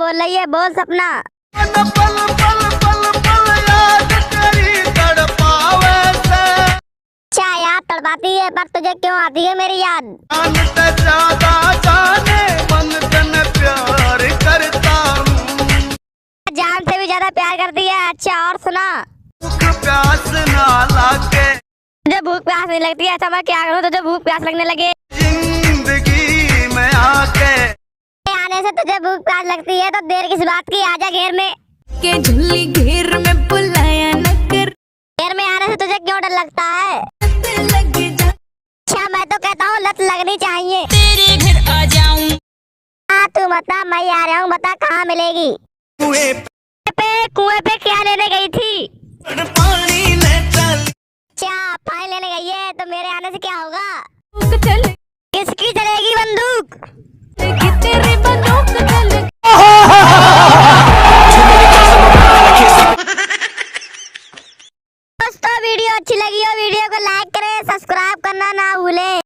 बोल रही है, बोल सपना। अच्छा याद तड़पाती है, पर तुझे क्यों आती है मेरी याद? जान से भी ज्यादा प्यार करती है। अच्छा और सुना, प्यास ना लागे तुझे भूख प्यास नहीं लगती है, ऐसा मैं क्या करूँ तुझे भूख प्यास लगने लगे? जिंदगी में आके आने से तुझे भूख प्यास लगती है तो देर किस बात की, आजा घेर में। के झुल्ली घेर में बुलाया न कर, घेर में आने से तुझे क्यों डर लगता है? लगे जा अच्छा मैं तो कहता हूँ लत लगनी चाहिए। तेरे घर आ जाऊं, हाँ तू बता, मैं आ रहा हूँ, बता कहाँ मिलेगी? कुएं पे क्या लेने गई थी? पानी ले चल। अच्छा पानी लेने गई है तो मेरे आने से क्या होगा? चल किसकी चलेगी बंदूक? कि तेरे बंदूक चल। दोस्तों वीडियो अच्छी लगी हो वीडियो को लाइक करें, सब्सक्राइब करना ना भूलें।